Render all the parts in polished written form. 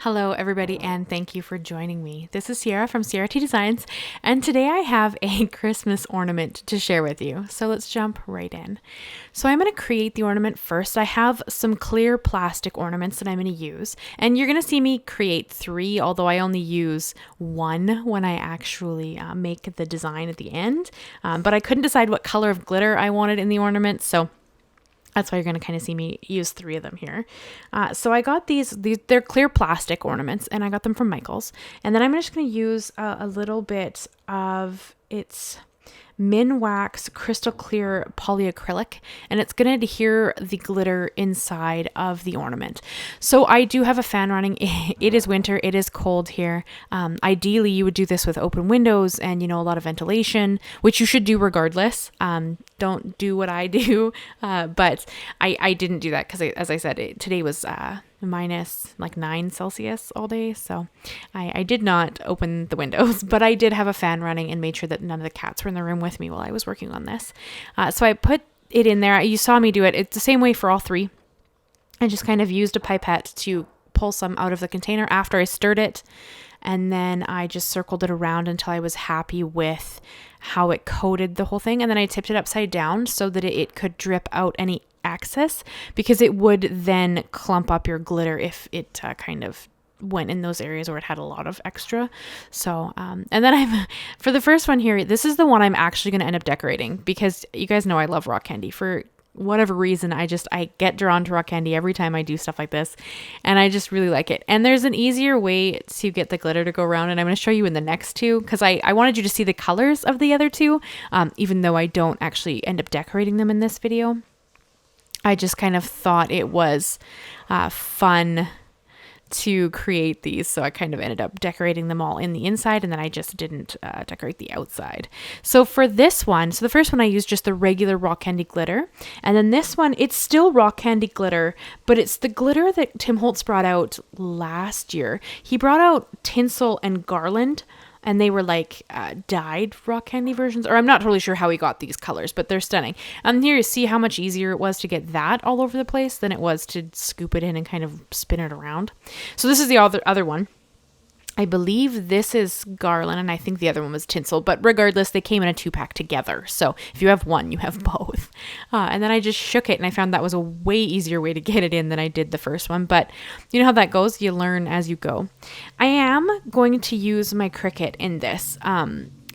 Hello, everybody, and thank you for joining me. This is Ciara from Ciara T Designs, and today I have a Christmas ornament to share with you. So let's jump right in. So I'm going to create the ornament first. I have some clear plastic ornaments that I'm going to use, and you're going to see me create 3, although I only use 1 when I actually make the design at the end. But I couldn't decide what color of glitter I wanted in the ornament, so that's why you're going to kind of see me use 3 of them here. So I got these, they're clear plastic ornaments, and I got them from Michael's. And then I'm just going to use a little bit of its Minwax crystal clear polyacrylic, and it's going to adhere the glitter inside of the ornament. So I do have a fan running. It is winter. It is cold here. Ideally, you would do this with open windows and, a lot of ventilation, which you should do regardless. Don't do what I do. But I didn't do that because, as I said, today was minus 9 Celsius all day. So I did not open the windows, but I did have a fan running and made sure that none of the cats were in the room with me while I was working on this. So I put it in there. You saw me do it. It's the same way for all 3. I just kind of used a pipette to pull some out of the container after I stirred it. And then I just circled it around until I was happy with how it coated the whole thing. And then I tipped it upside down so that it could drip out any excess, because it would then clump up your glitter if it kind of went in those areas where it had a lot of extra. So, and then for the first one here, this is the one I'm actually going to end up decorating, because you guys know I love rock candy. For whatever reason, I get drawn to rock candy every time I do stuff like this, and I just really like it. And there's an easier way to get the glitter to go around, and I'm going to show you in the next 2, because I wanted you to see the colors of the other 2, even though I don't actually end up decorating them in this video. I just kind of thought it was fun to create these, so I kind of ended up decorating them all in the inside, and then I just didn't decorate the outside. So for this one, the first one I used just the regular rock candy glitter, and then this one, it's still rock candy glitter, but it's the glitter that Tim Holtz brought out last year. He brought out Tinsel and Garland, and they were dyed rock candy versions, or I'm not totally sure how he got these colors, but they're stunning. Here you see how much easier it was to get that all over the place than it was to scoop it in and kind of spin it around. So this is the other one. I believe this is Garland, and I think the other one was Tinsel, but regardless, they came in a 2-pack together. So if you have one, you have both. And then I just shook it, and I found that was a way easier way to get it in than I did the first one. But you know how that goes. You learn as you go. I am going to use my Cricut in this.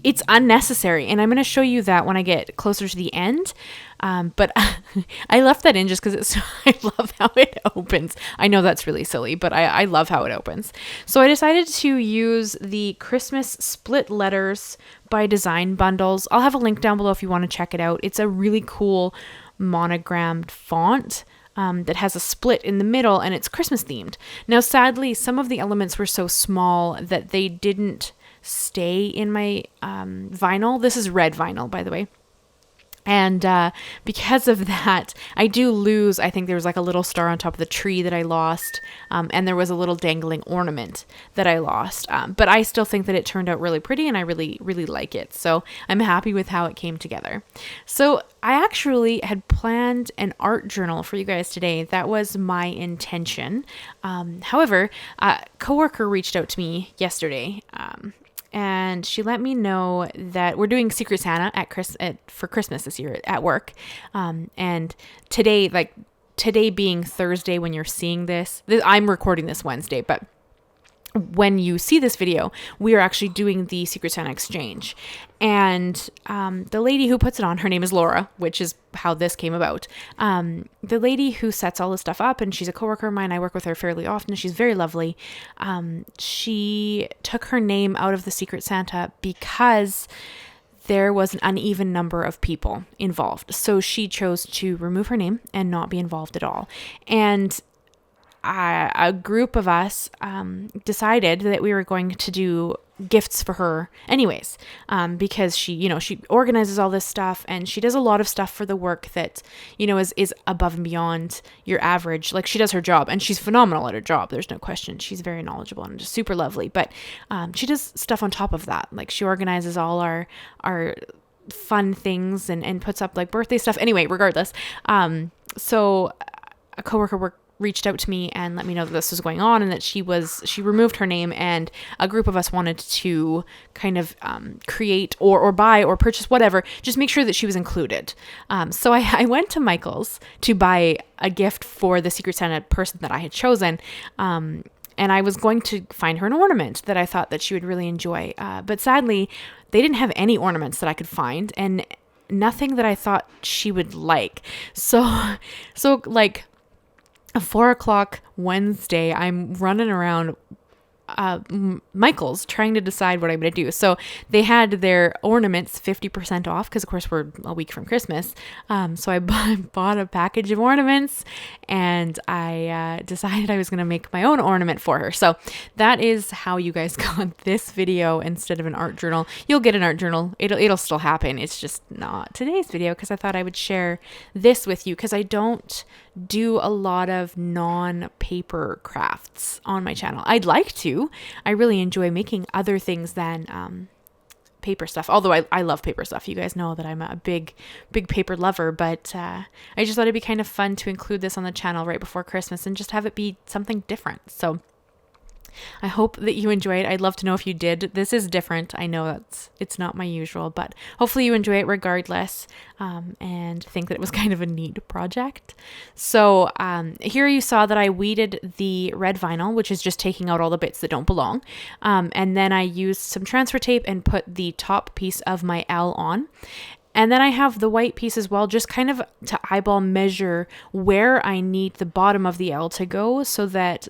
It's unnecessary, and I'm going to show you that when I get closer to the end. But I left that in just because I love how it opens. I know that's really silly, but I love how it opens. So I decided to use the Christmas split letters by Design Bundles. I'll have a link down below if you want to check it out. It's a really cool monogrammed font that has a split in the middle, and it's Christmas themed. Now, sadly, some of the elements were so small that they didn't stay in my vinyl. This is red vinyl, by the way. And because of that, I do lose, I think there was a little star on top of the tree that I lost, and there was a little dangling ornament that I lost. But I still think that it turned out really pretty, and I really, really like it. So I'm happy with how it came together. So I actually had planned an art journal for you guys today. That was my intention. However, a coworker reached out to me yesterday, and she let me know that we're doing Secret Santa for Christmas this year at work. And today being Thursday when you're seeing this, I'm recording this Wednesday, but when you see this video, we are actually doing the Secret Santa exchange. And the lady who puts it on, her name is Laura, which is how this came about. The lady who sets all this stuff up, and she's a coworker of mine. I work with her fairly often. She's very lovely. She took her name out of the Secret Santa because there was an uneven number of people involved. So she chose to remove her name and not be involved at all. And a group of us decided that we were going to do gifts for her anyways, because she organizes all this stuff, and she does a lot of stuff for the work that, is above and beyond your average. She does her job, and she's phenomenal at her job. There's no question. She's very knowledgeable and just super lovely, but she does stuff on top of that. She organizes all our fun things and puts up birthday stuff. Anyway, regardless. So a coworker reached out to me and let me know that this was going on and that she removed her name, and a group of us wanted to kind of create or buy or purchase whatever, just make sure that she was included. So I went to Michael's to buy a gift for the Secret Santa person that I had chosen. And I was going to find her an ornament that I thought that she would really enjoy. But sadly, they didn't have any ornaments that I could find, and nothing that I thought she would like. So like, 4 o'clock Wednesday, I'm running around Michael's trying to decide what I'm going to do. So they had their ornaments 50% off because of course we're a week from Christmas. So I bought a package of ornaments, and I decided I was going to make my own ornament for her. So that is how you guys got this video instead of an art journal. You'll get an art journal. It'll still happen. It's just not today's video because I thought I would share this with you because I don't do a lot of non-paper crafts on my channel. I'd like to. I really enjoy making other things than paper stuff. Although I love paper stuff. You guys know that I'm a big paper lover, but I just thought it'd be kind of fun to include this on the channel right before Christmas and just have it be something different. So I hope that you enjoy it. I'd love to know if you did. This is different. I know it's not my usual, but hopefully you enjoy it regardless, and think that it was kind of a neat project. So here you saw that I weeded the red vinyl, which is just taking out all the bits that don't belong. And then I used some transfer tape and put the top piece of my L on. And then I have the white piece as well, just kind of to eyeball measure where I need the bottom of the L to go so that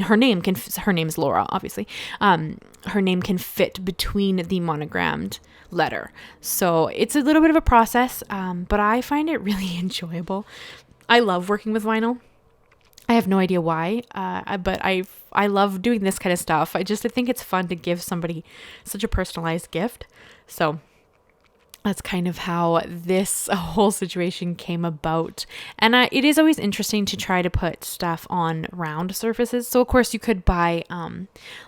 her name is Laura, obviously. Her name can fit between the monogrammed letter. So it's a little bit of a process, but I find it really enjoyable. I love working with vinyl. I have no idea why, but I love doing this kind of stuff. I think it's fun to give somebody such a personalized gift. So that's kind of how this whole situation came about. And it is always interesting to try to put stuff on round surfaces. So of course you could buy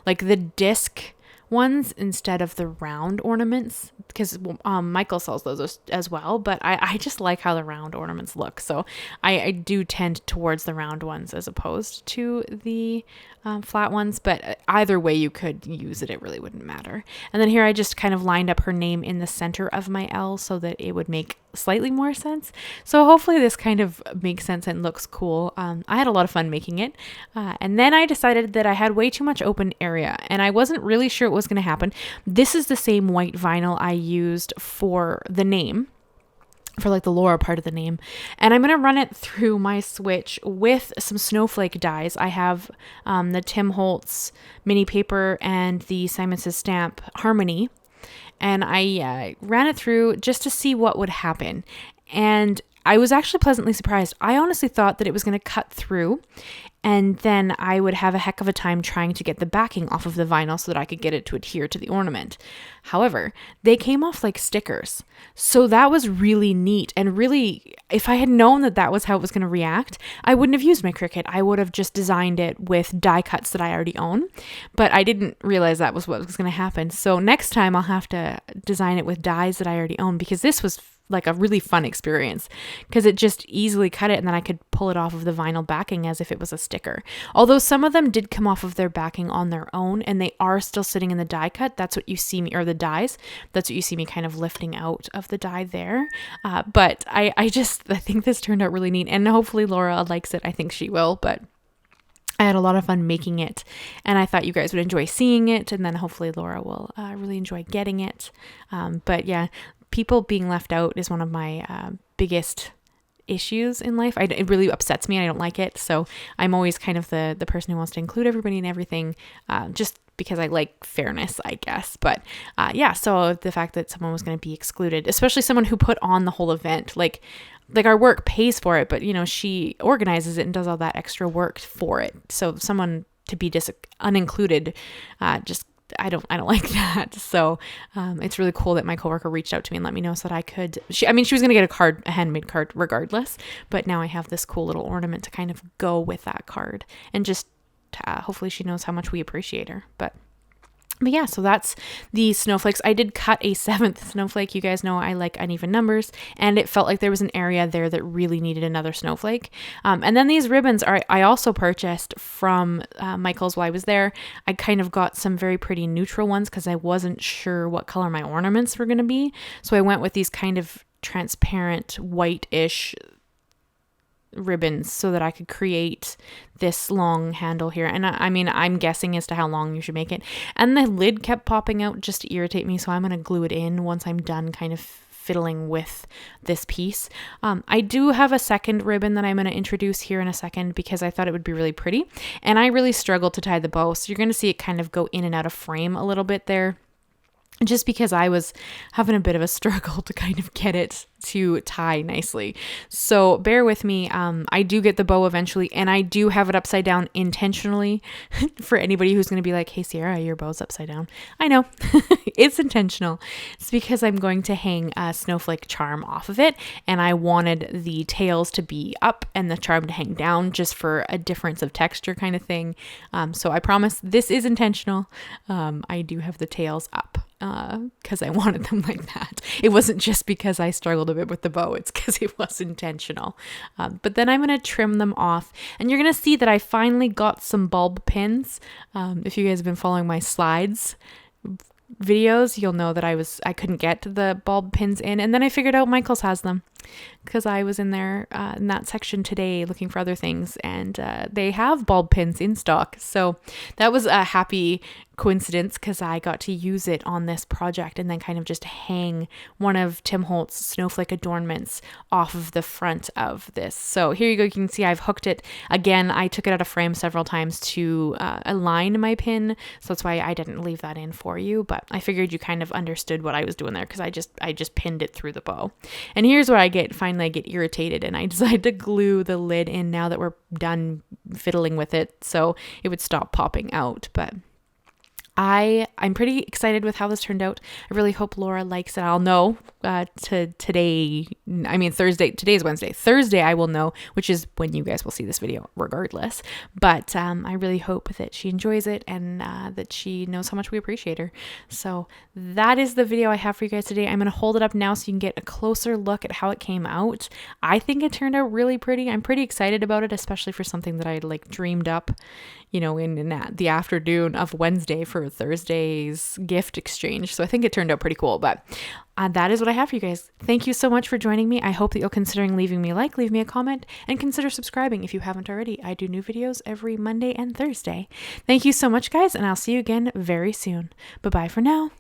like the disc ones instead of the round ornaments, because Michael sells those as well, but I just like how the round ornaments look. So I do tend towards the round ones as opposed to the flat ones, but either way you could use it really wouldn't matter. And then here I just kind of lined up her name in the center of my L so that it would make slightly more sense. So hopefully this kind of makes sense and looks cool. I had a lot of fun making it. And then I decided that I had way too much open area and I wasn't really sure what was going to happen. This is the same white vinyl I used for the name, for like the Laura part of the name. And I'm going to run it through my switch with some Snowflake dies. I have the Tim Holtz mini paper and the Simon Says Stamp Harmony. And I ran it through just to see what would happen. And I was actually pleasantly surprised. I honestly thought that it was going to cut through and then I would have a heck of a time trying to get the backing off of the vinyl so that I could get it to adhere to the ornament. However, they came off like stickers. So that was really neat. And really, if I had known that that was how it was going to react, I wouldn't have used my Cricut. I would have just designed it with die cuts that I already own. But I didn't realize that was what was going to happen. So next time I'll have to design it with dies that I already own, because this was like a really fun experience because it just easily cut it and then I could pull it off of the vinyl backing as if it was a sticker. Although some of them did come off of their backing on their own and they are still sitting in the die cut. That's what you see me, or the dies. That's what you see me kind of lifting out of the die there. But I think this turned out really neat, and hopefully Laura likes it. I think she will, but I had a lot of fun making it and I thought you guys would enjoy seeing it, and then hopefully Laura will really enjoy getting it. But yeah, people being left out is one of my biggest issues in life. It really upsets me. I don't like it. So I'm always kind of the person who wants to include everybody in everything, just because I like fairness, I guess. But yeah, so the fact that someone was going to be excluded, especially someone who put on the whole event, like our work pays for it, but you know, she organizes it and does all that extra work for it. So someone to be unincluded, just I don't like that. So it's really cool that my coworker reached out to me and let me know so that I could, she was going to get a handmade card regardless, but now I have this cool little ornament to kind of go with that card, and just hopefully she knows how much we appreciate her. But But yeah, so that's the snowflakes. I did cut a 7th snowflake. You guys know I like uneven numbers, and it felt like there was an area there that really needed another snowflake. And then these ribbons I also purchased from Michael's while I was there. I kind of got some very pretty neutral ones because I wasn't sure what color my ornaments were going to be. So I went with these kind of transparent white-ish ribbons so that I could create this long handle here. And I mean, I'm guessing as to how long you should make it. And the lid kept popping out just to irritate me, so I'm going to glue it in once I'm done kind of fiddling with this piece. I do have a second ribbon that I'm going to introduce here in a second because I thought it would be really pretty. And I really struggled to tie the bow, so you're going to see it kind of go in and out of frame a little bit there, just because I was having a bit of a struggle to kind of get it to tie nicely. So bear with me. I do get the bow eventually, and I do have it upside down intentionally for anybody who's going to be like, hey, Ciara, your bow's upside down. I know. It's intentional. It's because I'm going to hang a snowflake charm off of it, and I wanted the tails to be up and the charm to hang down just for a difference of texture kind of thing. So I promise this is intentional. I do have the tails up because I wanted them like that. It wasn't just because I struggled a bit with the bow, it's because it was intentional. But then I'm going to trim them off, and you're going to see that I finally got some bulb pins. If you guys have been following my slides videos, you'll know that I couldn't get the bulb pins in, and then I figured out Michael's has them because I was in there in that section today looking for other things, and they have bulb pins in stock. So that was a happy coincidence because I got to use it on this project and then kind of just hang one of Tim Holtz snowflake adornments off of the front of this. So here you go. You can see I've hooked it. Again, I took it out of frame several times to align my pin. So that's why I didn't leave that in for you, but I figured you kind of understood what I was doing there because I just pinned it through the bow. And here's where I finally get irritated, and I decided to glue the lid in now that we're done fiddling with it so it would stop popping out. But I'm pretty excited with how this turned out. I really hope Laura likes it. I'll know Thursday. Today's Wednesday. Thursday I will know, which is when you guys will see this video regardless. But I really hope that she enjoys it and that she knows how much we appreciate her. So that is the video I have for you guys today. I'm going to hold it up now so you can get a closer look at how it came out. I think it turned out really pretty. I'm pretty excited about it, especially for something that I dreamed up, in the afternoon of Wednesday for Thursday's gift exchange. So I think it turned out pretty cool, but that is what I have for you guys. Thank you so much for joining me. I hope that you'll considering leaving me a like, leave me a comment, and consider subscribing if you haven't already. I do new videos every Monday and Thursday. Thank you so much, guys, and I'll see you again very soon. Bye-bye for now.